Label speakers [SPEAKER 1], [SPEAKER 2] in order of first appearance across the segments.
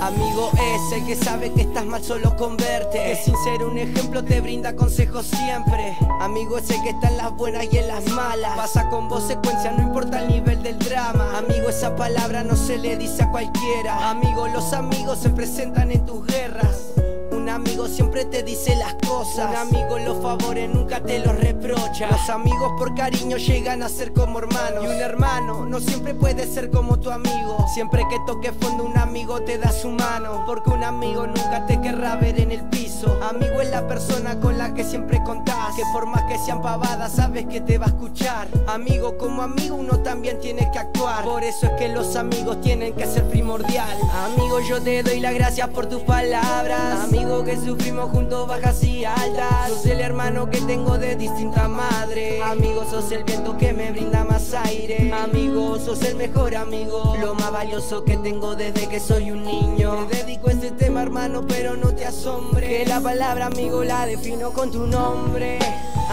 [SPEAKER 1] Amigo es el que sabe que estás mal, solo converte, que sin ser un ejemplo te brinda consejos siempre. Amigo es el que está en las buenas y en las malas, pasa con vos secuencia, no importa el nivel del drama. Amigo, esa palabra no se le dice a cualquiera. Amigo, los amigos se presentan en tus guerras. Un amigo siempre te dice las cosas. Un amigo los favores nunca te los reprocha. Los amigos por cariño llegan a ser como hermanos. Y un hermano no siempre puede ser como tu amigo. Siempre que toque fondo un amigo te da su mano, porque un amigo nunca te querrá ver en el piso. Amigo es la persona con la que siempre contás, que por más que sean pavadas sabes que te va a escuchar. Amigo, como amigo uno también tiene que actuar. Por eso es que los amigos tienen que ser primordial. Amigo, yo te doy las gracias por tus palabras. Amigo, que sufrimos juntos bajas y altas. Sos el hermano que tengo de distinta madre. Amigo, sos el viento que me brinda más aire. Amigo, sos el mejor amigo, lo más valioso que tengo desde que soy un niño. Te dedico este tema, hermano, pero no te asombre, que la palabra amigo la defino con tu nombre.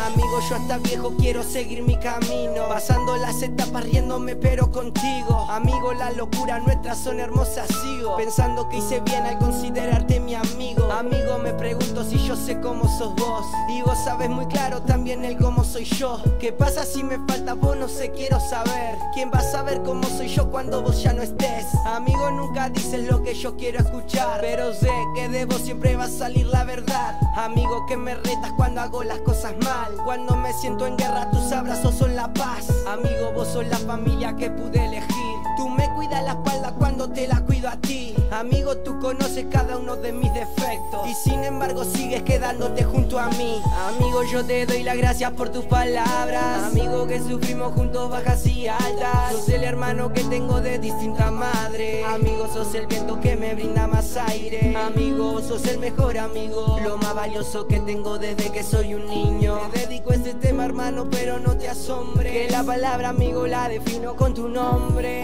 [SPEAKER 1] Amigo, yo hasta viejo quiero seguir mi camino, pasando las etapas riéndome pero contigo. Amigo, la locura nuestras son hermosas, sigo pensando que hice bien al considerarte mi amigo. Amigo, me pregunto si yo sé cómo sos vos, y vos sabes muy claro también el cómo soy yo. ¿Qué pasa si me falta vos? No sé, quiero saber. ¿Quién va a saber cómo soy yo cuando vos ya no estés? Amigo, nunca dices lo que yo quiero escuchar, pero sé que de vos siempre va a salir la verdad. Amigo, que me retas cuando hago las cosas mal, cuando me siento en guerra tus abrazos son la paz. Amigo, vos sos la familia que pude elegir. Tú me cuidas la espalda cuando te la cuido a ti. Amigo, tú conoces cada uno de mis defectos y sin embargo sigues quedándote junto a mí. Amigo, yo te doy las gracias por tus palabras. Amigo, que sufrimos juntos bajas y altas. Sos el hermano que tengo de distinta madre. Amigo, sos el viento que me brinda más aire. Amigo, sos el mejor amigo, lo más valioso que tengo desde que soy un niño. Te dedico este tema, hermano, pero no te asombre, que la palabra amigo la defino con tu nombre.